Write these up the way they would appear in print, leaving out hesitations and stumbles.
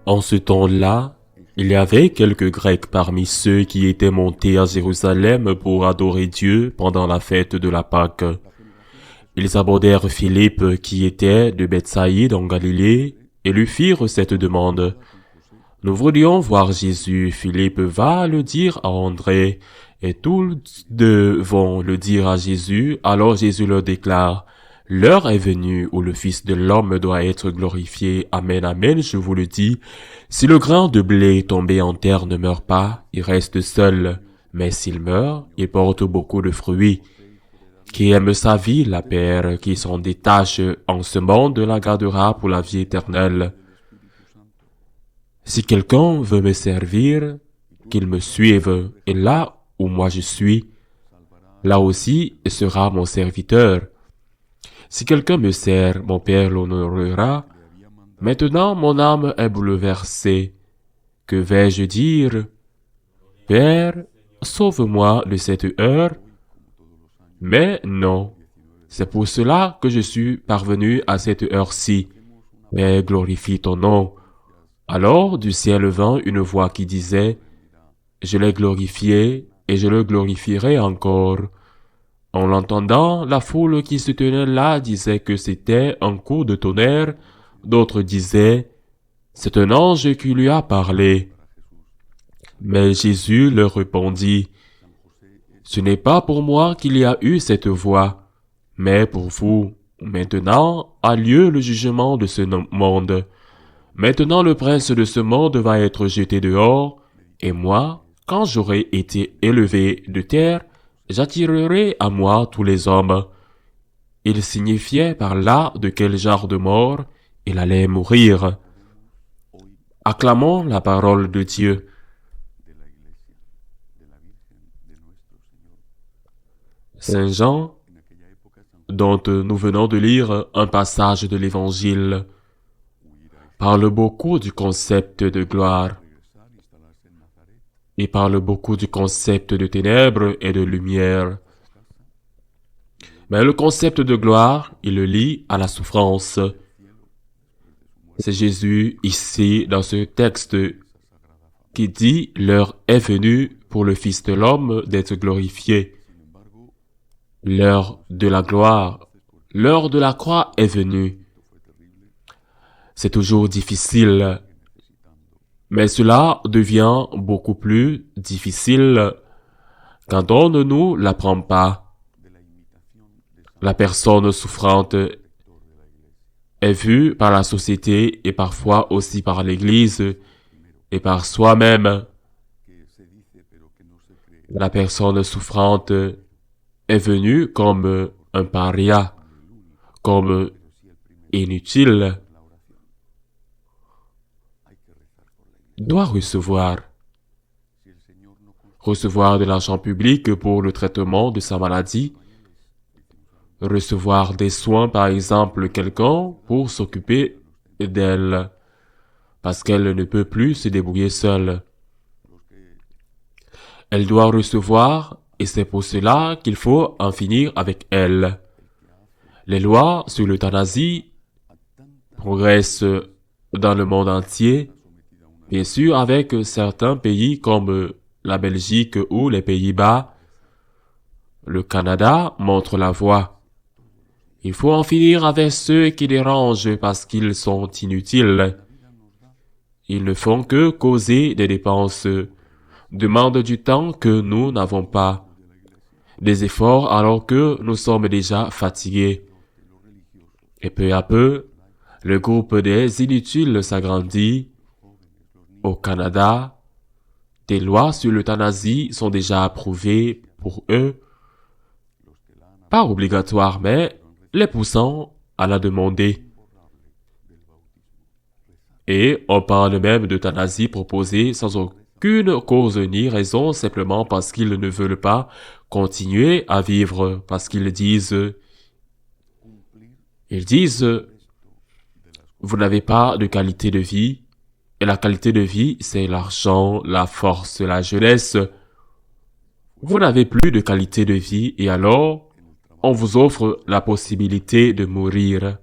En ce temps-là, il y avait quelques Grecs parmi ceux qui étaient montés à Jérusalem pour adorer Dieu pendant la fête de la Pâque. Ils abordèrent Philippe qui était de Bethsaïde en Galilée et lui firent cette demande. Nous voulions voir Jésus. Philippe va le dire à André et tous deux vont le dire à Jésus. Alors Jésus leur déclare: L'heure est venue où le Fils de l'homme doit être glorifié. Amen, amen, je vous le dis. Si le grain de blé tombé en terre ne meurt pas, il reste seul. Mais s'il meurt, il porte beaucoup de fruits. Qui aime sa vie, la perd. Qui s'en détache en ce monde, la gardera pour la vie éternelle. Si quelqu'un veut me servir, qu'il me suive. Et là où moi je suis, là aussi sera mon serviteur. Si quelqu'un me sert, mon Père l'honorera. Maintenant, mon âme est bouleversée. Que vais-je dire? Père, sauve-moi de cette heure. Mais non, c'est pour cela que je suis parvenu à cette heure-ci. Père, glorifie ton nom. Alors du ciel vint une voix qui disait: Je l'ai glorifié et je le glorifierai encore. En l'entendant, la foule qui se tenait là disait que c'était un coup de tonnerre. D'autres disaient: C'est un ange qui lui a parlé. Mais Jésus leur répondit: Ce n'est pas pour moi qu'il y a eu cette voix, mais pour vous. Maintenant a lieu le jugement de ce monde. Maintenant le prince de ce monde va être jeté dehors, et moi, quand j'aurai été élevé de terre, j'attirerai à moi tous les hommes. Il signifiait par là de quel genre de mort il allait mourir. Acclamons la parole de Dieu. Saint Jean, dont nous venons de lire un passage de l'Évangile, parle beaucoup du concept de gloire. Il parle beaucoup du concept de ténèbres et de lumière. Mais le concept de gloire, il le lie à la souffrance. C'est Jésus, ici, dans ce texte, qui dit: L'heure est venue pour le Fils de l'homme d'être glorifié. L'heure de la gloire, l'heure de la croix est venue. C'est toujours difficile, mais cela devient beaucoup plus difficile quand on ne nous l'apprend pas. La personne souffrante est vue par la société et parfois aussi par l'Église et par soi-même. La personne souffrante est venue comme un paria, comme inutile, doit recevoir de l'argent public pour le traitement de sa maladie, recevoir des soins, par exemple, quelqu'un pour s'occuper d'elle, parce qu'elle ne peut plus se débrouiller seule. Elle doit recevoir, et c'est pour cela qu'il faut en finir avec elle. Les lois sur l'euthanasie progressent dans le monde entier, bien sûr avec certains pays comme la Belgique ou les Pays-Bas. Le Canada montre la voie. Il faut en finir avec ceux qui dérangent parce qu'ils sont inutiles. Ils ne font que causer des dépenses, demandent du temps que nous n'avons pas, des efforts alors que nous sommes déjà fatigués. Et peu à peu, le groupe des inutiles s'agrandit. Au Canada, des lois sur l'euthanasie sont déjà approuvées pour eux, pas obligatoires, mais les poussant à la demander. Et on parle même d'euthanasie proposée sans aucune cause ni raison, simplement parce qu'ils ne veulent pas continuer à vivre, parce qu'ils disent, vous n'avez pas de qualité de vie, et la qualité de vie, c'est l'argent, la force, la jeunesse. Vous n'avez plus de qualité de vie, et alors, on vous offre la possibilité de mourir.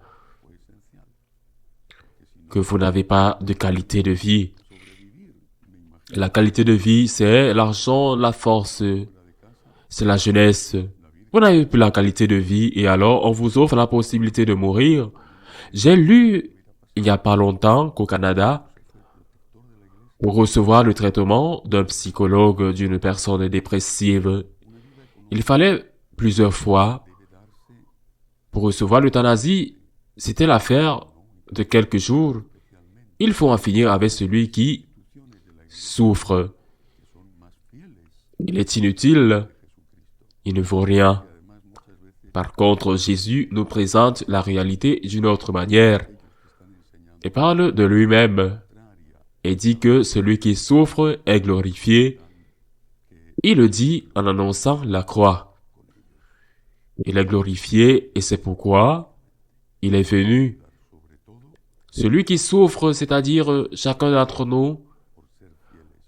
que vous n'avez pas de qualité de vie. La qualité de vie, c'est l'argent, la force, c'est la jeunesse. Vous n'avez plus la qualité de vie et alors on vous offre la possibilité de mourir. J'ai lu il n'y a pas longtemps qu'au Canada, pour recevoir le traitement d'un psychologue d'une personne dépressive, il fallait plusieurs fois. Pour recevoir l'euthanasie, c'était l'affaire de quelques jours. Il faut en finir avec celui qui souffre. Il est inutile, il ne vaut rien. Par contre, Jésus nous présente la réalité d'une autre manière et parle de lui-même et dit que celui qui souffre est glorifié. Il le dit en annonçant la croix. Il est glorifié et c'est pourquoi il est venu. Celui qui souffre, c'est-à-dire chacun d'entre nous,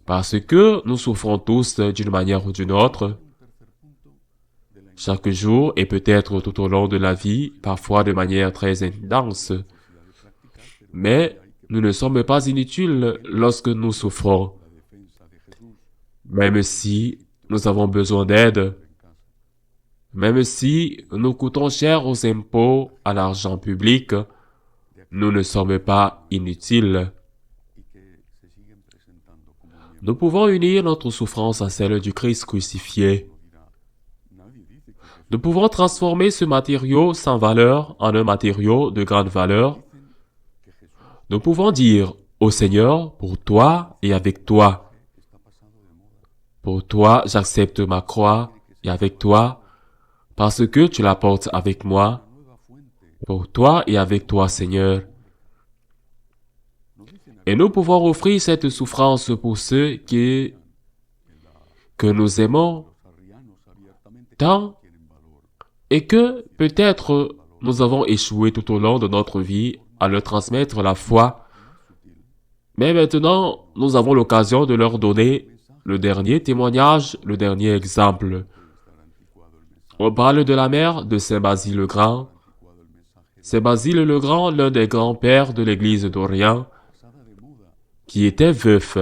parce que nous souffrons tous d'une manière ou d'une autre, chaque jour et peut-être tout au long de la vie, parfois de manière très intense. Mais nous ne sommes pas inutiles lorsque nous souffrons. Même si nous avons besoin d'aide, même si nous coûtons cher aux impôts, à l'argent public, nous ne sommes pas inutiles. Nous pouvons unir notre souffrance à celle du Christ crucifié. Nous pouvons transformer ce matériau sans valeur en un matériau de grande valeur. Nous pouvons dire au Seigneur, pour toi et avec toi. Pour toi, j'accepte ma croix et avec toi, parce que tu la portes avec moi. Pour toi et avec toi, Seigneur. Et nous pouvons offrir cette souffrance pour ceux que nous aimons tant et que peut-être nous avons échoué tout au long de notre vie à leur transmettre la foi. Mais maintenant, nous avons l'occasion de leur donner le dernier témoignage, le dernier exemple. On parle de la mère de Saint Basile le Grand. Saint Basile le Grand, l'un des grands-pères de l'église d'Orient, qui était veuf,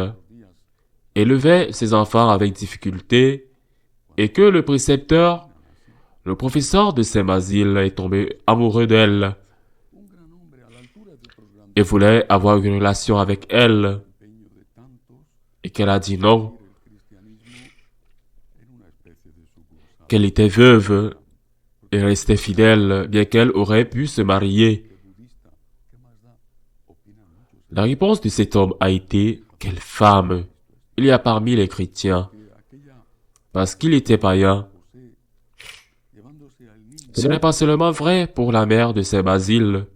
élevait ses enfants avec difficulté et que le précepteur, le professeur de Saint Basile est tombé amoureux d'elle et voulait avoir une relation avec elle et qu'elle a dit non, qu'elle était veuve et restait fidèle bien qu'elle aurait pu se marier. La réponse de cet homme a été « Quelle femme! Il y a parmi les chrétiens. » Parce qu'il était païen. Ce n'est pas seulement vrai pour la mère de Saint Basile.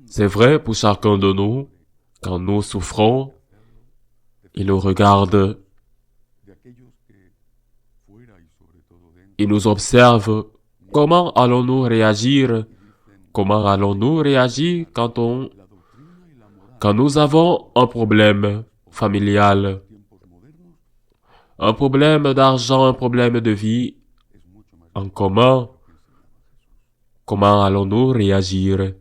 C'est vrai pour chacun de nous. Quand nous souffrons, il nous regarde. Il nous observe. Comment allons-nous réagir? Comment allons-nous réagir quand nous avons un problème familial, un problème d'argent, un problème de vie en commun? Comment allons-nous réagir?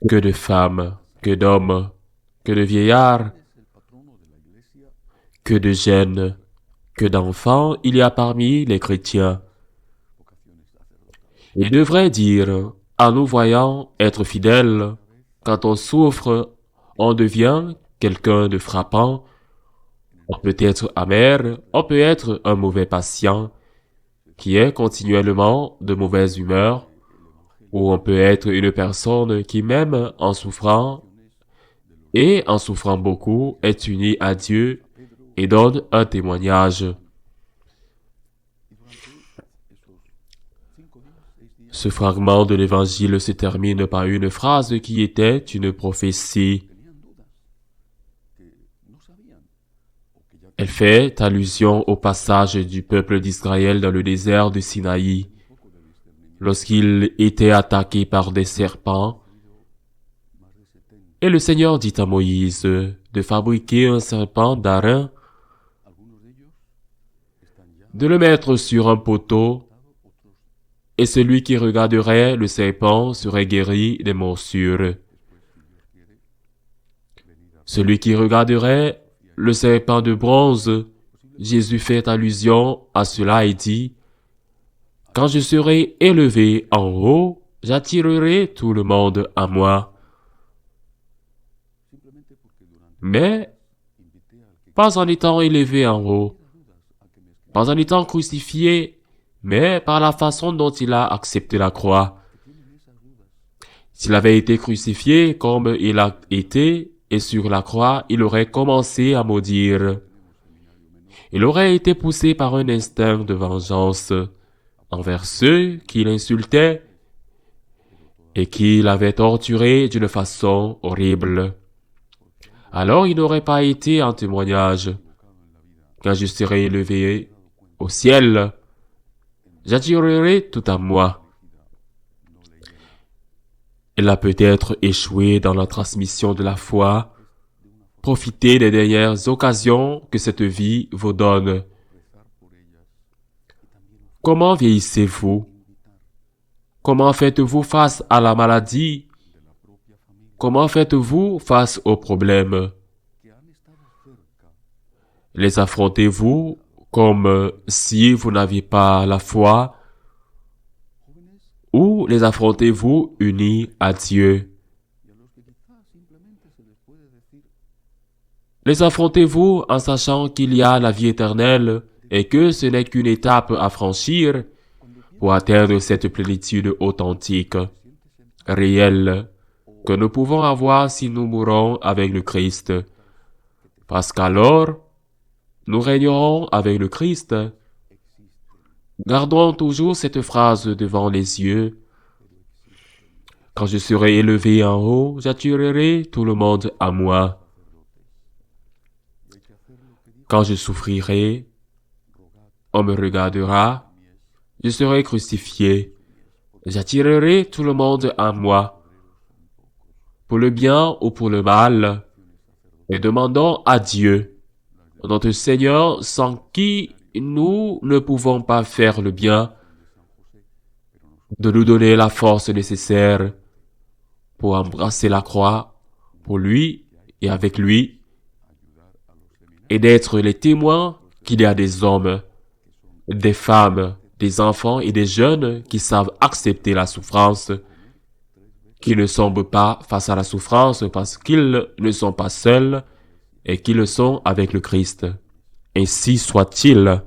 Que de femmes, que d'hommes, que de vieillards, que de jeunes, que d'enfants il y a parmi les chrétiens. Il devrait dire, en nous voyant être fidèles, quand on souffre, on devient quelqu'un de frappant. On peut être amer, on peut être un mauvais patient, qui est continuellement de mauvaise humeur, ou on peut être une personne qui, même en souffrant, et en souffrant beaucoup, est unie à Dieu et donne un témoignage. Ce fragment de l'Évangile se termine par une phrase qui était une prophétie. Elle fait allusion au passage du peuple d'Israël dans le désert de Sinaï, lorsqu'il était attaqué par des serpents. Et le Seigneur dit à Moïse de fabriquer un serpent d'airain, de le mettre sur un poteau, et celui qui regarderait le serpent serait guéri des morsures. Celui qui regarderait le serpent de bronze, Jésus fait allusion à cela et dit, « Quand je serai élevé en haut, j'attirerai tout le monde à moi. » Mais pas en étant élevé en haut, pas en étant crucifié, mais par la façon dont il a accepté la croix. S'il avait été crucifié comme il a été, et sur la croix, il aurait commencé à maudire. Il aurait été poussé par un instinct de vengeance envers ceux qui l'insultaient et qui l'avaient torturé d'une façon horrible. Alors il n'aurait pas été un témoignage. Quand je serai élevé au ciel, j'attirerai tout à moi. Il a peut-être échoué dans la transmission de la foi. Profitez des dernières occasions que cette vie vous donne. Comment vieillissez-vous? Comment faites-vous face à la maladie? Comment faites-vous face aux problèmes? Les affrontez-vous comme si vous n'aviez pas la foi? Ou les affrontez-vous unis à Dieu? Les affrontez-vous en sachant qu'il y a la vie éternelle et que ce n'est qu'une étape à franchir pour atteindre cette plénitude authentique, réelle, que nous pouvons avoir si nous mourons avec le Christ, parce qu'alors, nous régnerons avec le Christ. Gardons toujours cette phrase devant les yeux. Quand je serai élevé en haut, j'attirerai tout le monde à moi. Quand je souffrirai, on me regardera, je serai crucifié, j'attirerai tout le monde à moi, pour le bien ou pour le mal, et demandons à Dieu, notre Seigneur, sans qui nous ne pouvons pas faire le bien, de nous donner la force nécessaire pour embrasser la croix, pour lui et avec lui, et d'être les témoins qu'il y a des hommes, des femmes, des enfants et des jeunes qui savent accepter la souffrance, qui ne tombent pas face à la souffrance parce qu'ils ne sont pas seuls et qui le sont avec le Christ. Ainsi soit-il.